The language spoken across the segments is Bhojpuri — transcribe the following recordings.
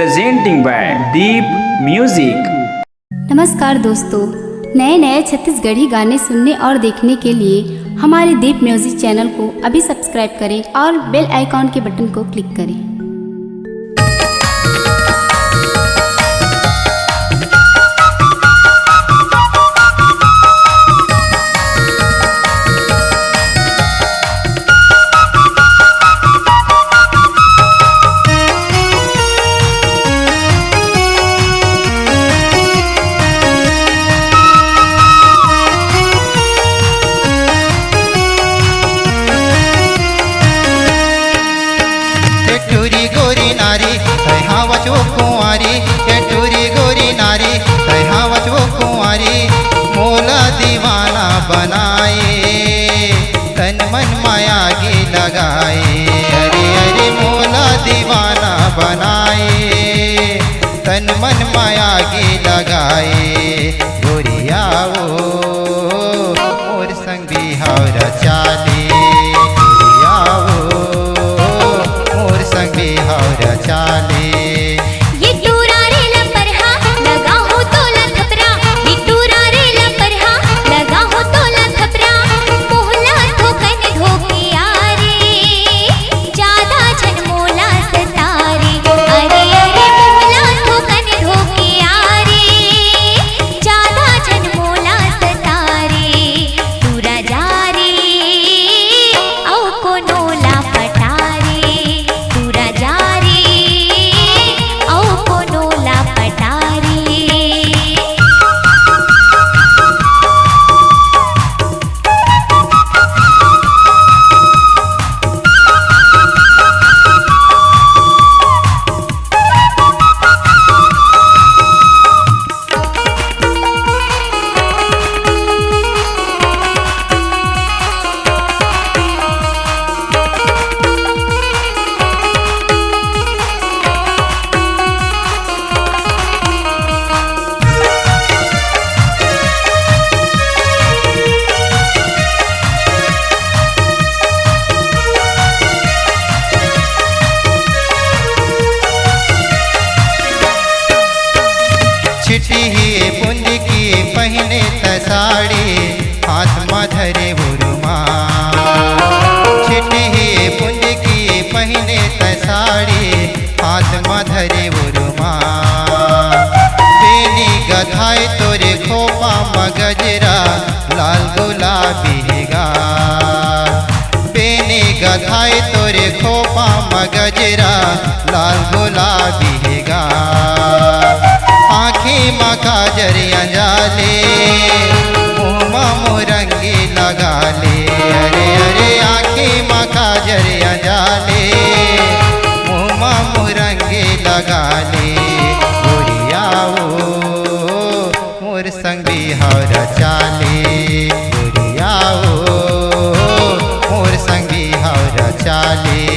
presenting by Deep Music। नमस्कार दोस्तों, नए नए छत्तीसगढ़ी गाने सुनने और देखने के लिए हमारे दीप म्यूजिक चैनल को अभी सब्सक्राइब करें और बेल आइकॉन के बटन को क्लिक करें। बनाए तन मन माया की लगाए, अरे अरे मोला दीवाना बनाए तन मन माया की लगाए। गोरिया वो मोर संग बिहार चाले, गोरिया वो मोर संग बिहार चाले। पुंज की पहने तसाड़ी हाथ में धरे बुरुमा, छिटी पुंज की पहने तसाड़ी हाथ में धरे बुरुमा। बेनी गथाए तोरे खोपा मगजरा लाल गुलाबी गा, बेनी गथाए तोरे खोपा मगजरा लाल गुलाबी गा। आँखी माँ काजरिया जाले मुँहमा मोरंगी लगा ले, अरे अरे आँखी माँ काजरिया जाले मुँहमा मोरंगी लगा ले। गोरिया वो मोर संग बिहार चाले, गोरिया वो मोर संग बिहार चाले।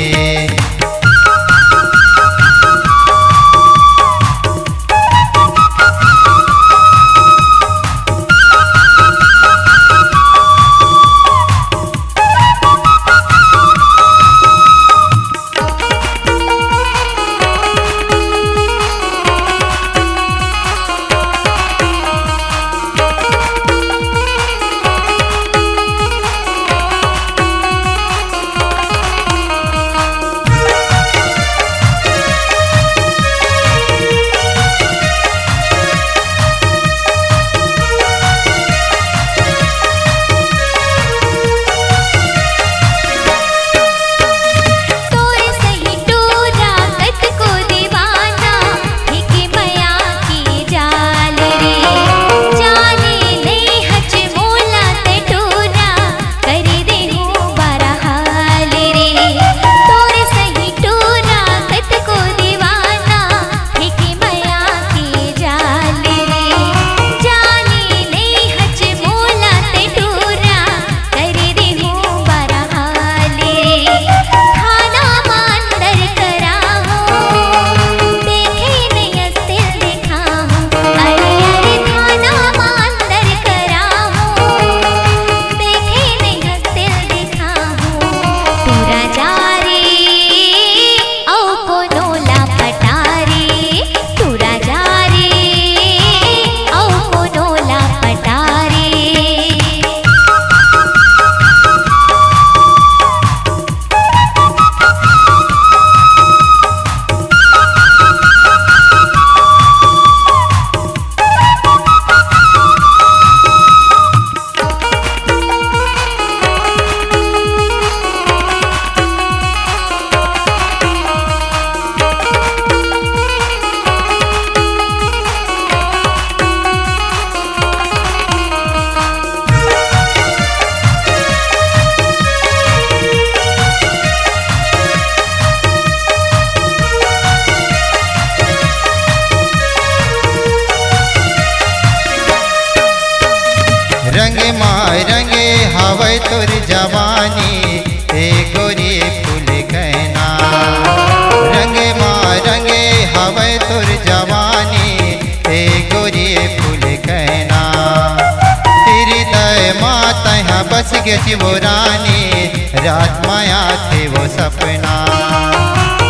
वो रानी, रात माया थे वो सपना।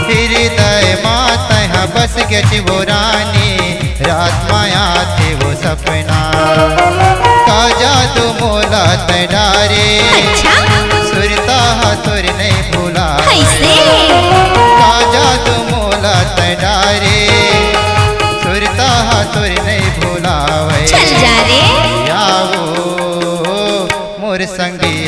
हृदय माता बस गए वो रानी, रात माया थे वो सपना। का जादू मोला तडारे, सुरता तुर नहीं भूला। का जादू मोला तडारे, सुरता तुर नहीं भूला। चल जा रे आओ मोर संगी